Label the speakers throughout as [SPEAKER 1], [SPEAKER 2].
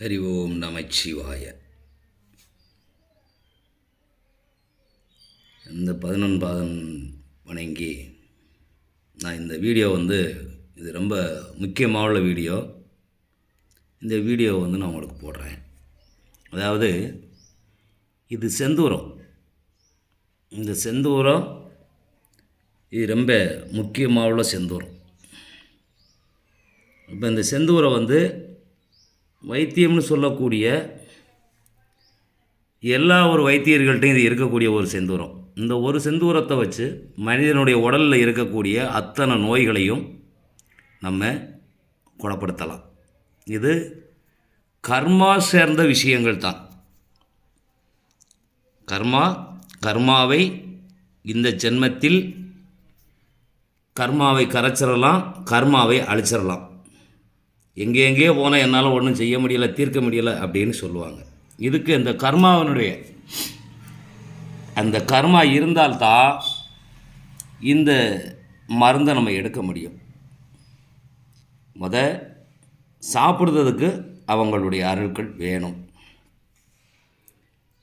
[SPEAKER 1] ஹரி ஓம் நமச்சிவாய. இந்த 11 பாதம் வணங்கி நான் இந்த வீடியோ இது ரொம்ப முக்கியமான வீடியோ. இந்த வீடியோ நான் உங்களுக்கு போடுறேன். அதாவது இது செந்தூரம். இந்த செந்தூரம் இது ரொம்ப முக்கியமான செந்தூரம். இப்போ இந்த செந்தூரம் வைத்தியம்னு சொல்லக்கூடிய எல்லா ஒரு வைத்தியர்கள்ட்டையும் இது இருக்கக்கூடிய ஒரு செந்தூரம். இந்த ஒரு செந்தூரத்தை வச்சு மனிதனுடைய உடலில் இருக்கக்கூடிய அத்தனை நோய்களையும் நம்ம குணப்படுத்தலாம். இது கர்மா சேர்ந்த விஷயங்கள் தான். கர்மாவை இந்த ஜென்மத்தில் கர்மாவை கரைச்சிடலாம், கர்மாவை அழிச்சிடலாம். எங்கேயோ போனால் என்னால் ஒன்றும் செய்ய முடியலை, தீர்க்க முடியலை அப்படின்னு சொல்லுவாங்க. இதுக்கு இந்த கர்மாவினுடைய அந்த கர்மா இருந்தால்தான் இந்த மருந்தை நம்ம எடுக்க முடியும். சாப்பிடுறதுக்கு அவங்களுடைய அருட்கள் வேணும்.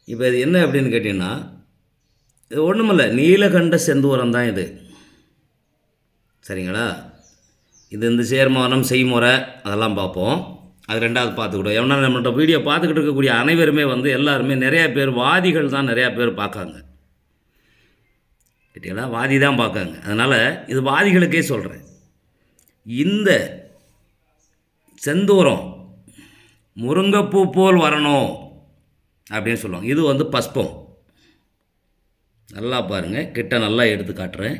[SPEAKER 1] இப்போ இது என்ன அப்படின்னு கேட்டிங்கன்னா, இது ஒன்றுமில்லை, நீலகண்ட செந்தூரம் தான் இது. சரிங்களா? இது இந்த சேர்மானம் செய்முறை அதெல்லாம் பார்ப்போம். அது ரெண்டாவது பார்த்துக்கிட்டோம். ஏன்னா நம்மள்ட்ட வீடியோ பார்த்துக்கிட்டு இருக்கக்கூடிய அனைவருமே எல்லாருமே நிறையா பேர் வாதிகள் தான் நிறையா பேர் பார்க்காங்க. கேட்டீங்களா? வாதி தான் பார்க்காங்க. அதனால் இது வாதிகளுக்கே சொல்கிறேன். இந்த செந்தூரம் முருங்கைப்பூ போல் வரணும் அப்படின்னு சொல்லுவாங்க. இது பஸ்பம். நல்லா பாருங்கள், கிட்ட நல்லா எடுத்து காட்டுறேன்.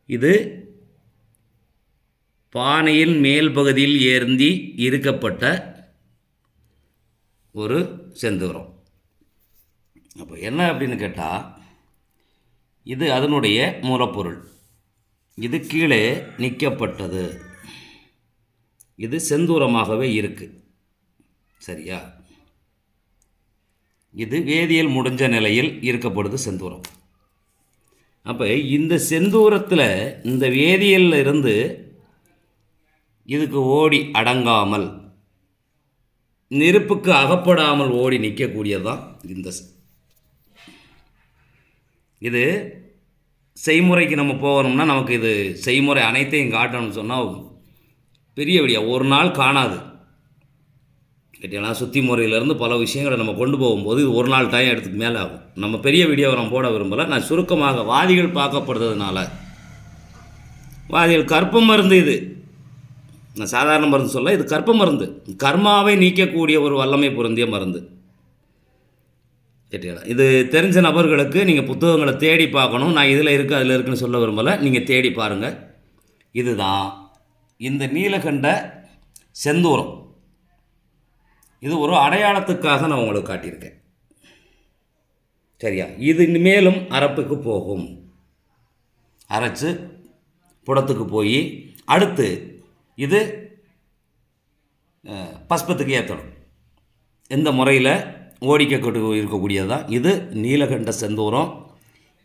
[SPEAKER 1] இது பானையின் மேல் பகுதியில் ஏந்தி இருக்கப்பட்ட ஒரு செந்தூரம். அப்போ என்ன அப்படின்னு கேட்டால், இது அதனுடைய மூலப்பொருள். இது கீழே நிற்கப்பட்டது. இது செந்தூரமாகவே இருக்குது. சரியா? இது வேதியியல் முடிஞ்ச நிலையில் இருக்கப்படுது செந்தூரம். அப்போ இந்த செந்தூரத்தில் இந்த வேதியியலில் இருந்து இதுக்கு ஓடி அடங்காமல், நெருப்புக்கு அகப்படாமல் ஓடி நிற்கக்கூடியதான் இந்த. இது செய்முறைக்கு நம்ம போகணும்னா நமக்கு இது செய்முறை அனைத்தையும் காட்டணும்னு சொன்னால் பெரிய வீடியோ ஒரு நாள் காணாது. கேட்டீங்கன்னா, சுத்தி முறையிலேருந்து பல விஷயங்களை நம்ம கொண்டு போகும்போது இது ஒரு நாள் டைம் எடுத்துக்கு மேலே ஆகும். நம்ம பெரிய வீடியோவை நம்ம போட விரும்பலை. நான் சுருக்கமாக வாதிகள் பார்க்கப்படுறதுனால, வாதிகள் கற்ப மருந்து இது. நான் சாதாரண மருந்து சொல்ல, இது கற்ப மருந்து. கர்மாவை நீக்கக்கூடிய ஒரு வல்லமை பொருந்திய மருந்து. கேட்டீங்களா? இது தெரிஞ்ச நபர்களுக்கு நீங்கள் புத்தகங்களை தேடி பார்க்கணும். நான் இதில் இருக்குது அதில் இருக்குன்னு சொல்ல விரும்பலை. நீங்கள் தேடி பாருங்கள். இதுதான் இந்த நீலகண்ட செந்தூரம். இது ஒரு அடையாளத்துக்காக நான் உங்களுக்கு காட்டியிருக்கேன். சரியா? இது மேலும் அரப்புக்கு போகும். அரைச்சு புடத்துக்கு போய் அடுத்து இது பஸ்பத்துக்கு ஏற்றணும். இந்த முறையில் ஓடிக்க இருக்கக்கூடியது தான் இது நீலகண்ட செந்தூரம்.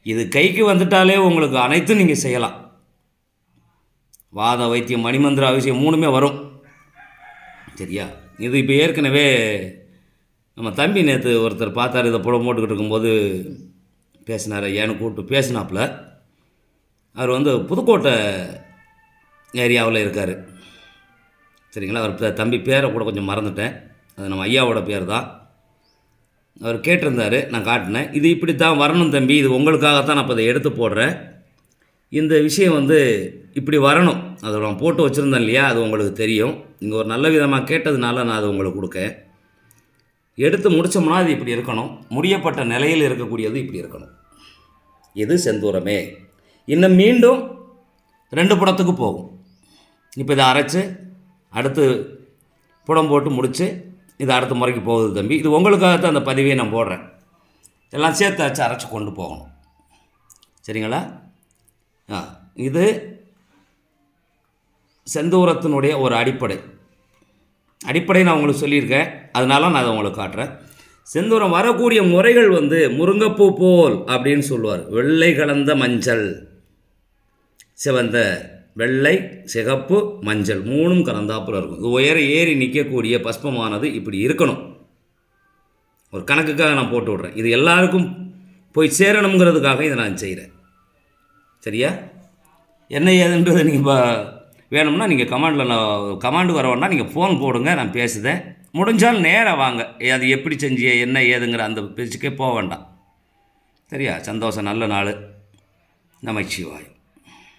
[SPEAKER 1] இது கைக்கு வந்துட்டாலே உங்களுக்கு அனைத்தும் நீங்கள் செய்யலாம். வாத வைத்தியம் மணிமந்திர அவசியம் மூணுமே வரும். சரியா? இது இப்போ ஏற்கனவே நம்ம தம்பி நேற்று ஒருத்தர் பார்த்தார். இதை போட்டுக்கிட்டு இருக்கும்போது பேசினார். ஏன்னு கூப்பிட்டு பேசினாப்புல. அவர் புதுக்கோட்டை ஏரியாவில் இருக்கார். சரிங்களா? அவர் தம்பி பேரை கூட கொஞ்சம் மறந்துட்டேன். அது நம்ம ஐயாவோட பேர் தான். அவர் கேட்டிருந்தார், நான் காட்டினேன். இது இப்படி தான் வரணும் தம்பி, இது உங்களுக்காகத்தான் நான் இப்போ அதை எடுத்து போடுறேன். இந்த விஷயம் இப்படி வரணும். அதை நான் போட்டு வச்சுருந்தேன் இல்லையா, அது உங்களுக்கு தெரியும். நீங்கள் ஒரு நல்ல விதமாக கேட்டதுனால நான் அதை உங்களுக்கு கொடுக்கேன். எடுத்து முடித்தோம்னா அது இப்படி இருக்கணும். முடியப்பட்ட நிலையில் இருக்கக்கூடியது இப்படி இருக்கணும். இது செந்தூரமே. இன்னும் மீண்டும் 2 புடத்துக்கு போகும். இப்போ இதை அரைச்சி அடுத்து புடம் போட்டு முடித்து இது அடுத்த முறைக்கு போகுது தம்பி. இது உங்களுக்காகத்தான் அந்த பதிவையை நான் போடுறேன். எல்லாம் சேர்த்து வச்சு அரைச்சி கொண்டு போகணும். சரிங்களா? இது செந்தூரத்தினுடைய ஒரு அடிப்படை நான் உங்களுக்கு சொல்லியிருக்கேன். அதனால நான் அதை உங்களுக்கு காட்டுறேன். செந்தூரம் வரக்கூடிய முறைகள் முருங்கைப்பூ போல் அப்படின்னு சொல்லுவார். வெள்ளை கலந்த மஞ்சள், சிவந்த வெள்ளை, சிகப்பு, மஞ்சள் 3ம் கலந்தாப்புல இருக்கும். இது உயர ஏறி நிற்கக்கூடிய பஸ்பமானது இப்படி இருக்கணும். ஒரு கணக்குக்காக நான் போட்டு விட்றேன். இது எல்லாருக்கும் போய் சேரணுங்கிறதுக்காக இதை நான் செய்கிறேன். சரியா? என்ன ஏதுன்றது நீங்கள் இப்போ வேணும்னா நீங்கள் கமாண்டு வரவேன்னா நீங்கள் ஃபோன் போடுங்க, நான் பேசுதேன். முடிஞ்சால் நேராக வாங்க. அது எப்படி செஞ்சிய என்ன ஏதுங்கிற அந்த பேச்சுக்கே போக வேண்டாம். சரியா? சந்தோஷம். நல்ல நாள். நமச்சிவாயம்.